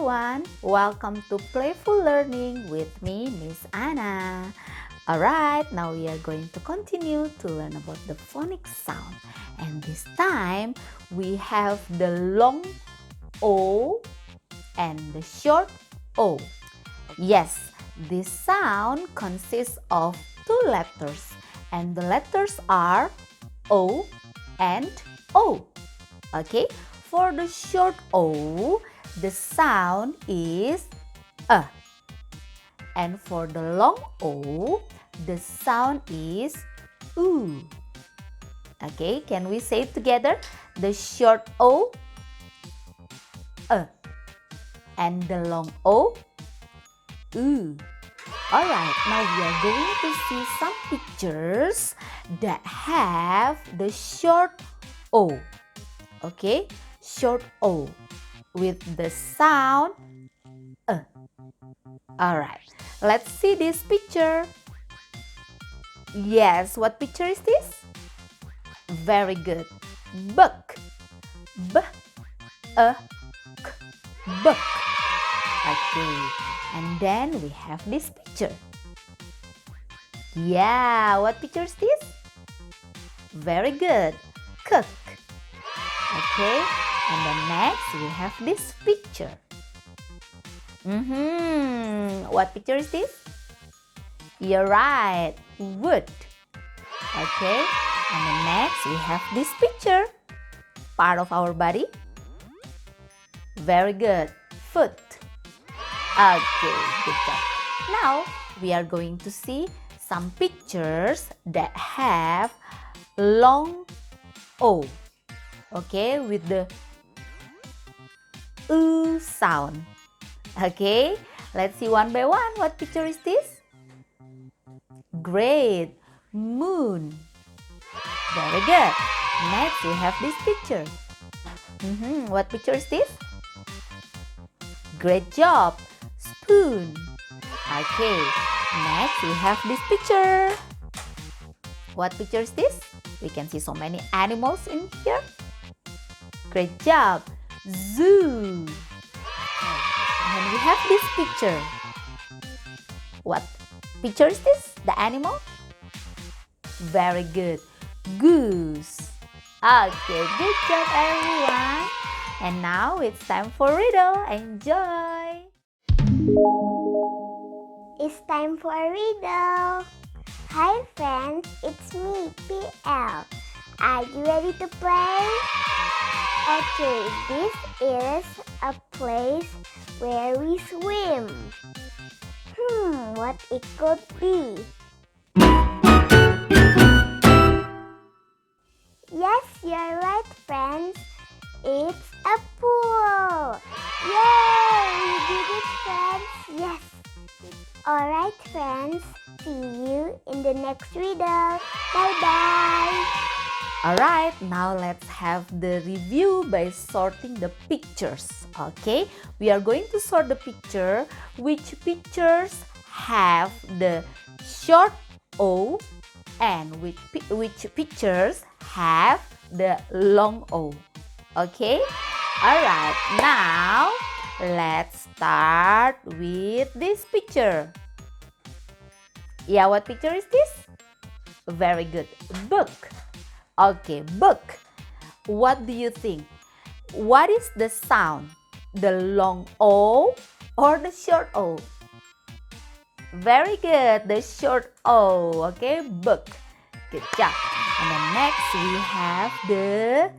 everyone, welcome to Playful Learning with me, Miss Anna. Alright, now we are going to continue to learn about the phonics sound. And this time, we have the long O and the short O. Yes, this sound consists of two letters. And the letters are O and O. Okay, for the short O, the sound is A. And for the long O, the sound is Oo. Okay, can we say it together? The short O, A. And the long O, Oo. Alright, now we are going to see some pictures that have the short O. Okay, short O with the sound A. Alright, let's see this picture. Yes, what picture is this? Very good. Book. B-A-K. Book. Okay, and then we have this picture. Yeah, what picture is this? Very good. Cook. Okay, and then next we have this picture. What picture is this? You're right, wood. Okay, and then next we have this picture. Part of our body. Very good, foot. Okay, good job. Now we are going to see some pictures that have long O. Okay, with the oo sound. Okay, let's see one by one. What picture is this? Great, moon. Very good. Next, we have this picture. What picture is this? Great job, spoon. Okay, next we have this picture. What picture is this? We can see so many animals in here. Great job, zoo. And we have this picture. What picture is this? The animal? Very good, goose. Okay, good job everyone. And now it's time for riddle. Enjoy! It's time for a riddle. Hi friends, it's me, PL. Are you ready to play? Okay, this is a place where we swim. What it could be? Yes, you're right friends. It's a pool! Yay! We did it, friends! Yes! Alright, friends. See you in the next riddle. Bye-bye! Alright, now let's have the review by sorting the pictures. Okay, we are going to sort the picture. Which pictures have the short O and which pictures have the long O. Okay, alright, now let's start with this picture. Yeah, what picture is this? Very good, book. Okay, book. What do you think? What is the sound? The long O or the short O? Very good, the short O. Okay, book. Good job. And then next we have the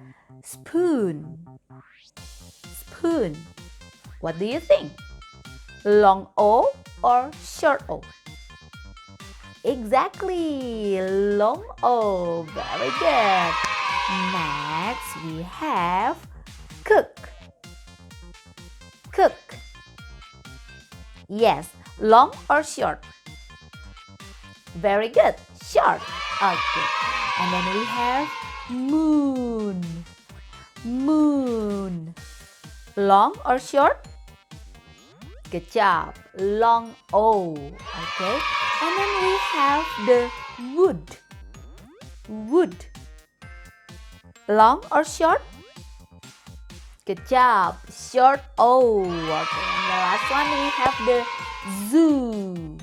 spoon. Spoon. What do you think? Long O or short O? Exactly, long O. Very good. Next we have cook. Cook. Yes, long or short? Very good, short. Okay. And then we have moon. Moon. Long or short? Good job. Long O. Okay. And then we have the wood. Wood. Long or short? Good job. Short O. Okay. the last one we have the zoo.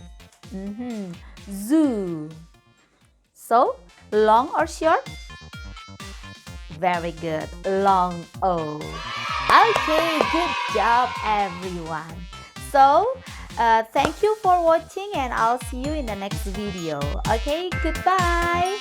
Zoo. So, long or short? Very good. Long O. Okay, good job everyone. So, thank you for watching and I'll see you in the next video. Okay, goodbye.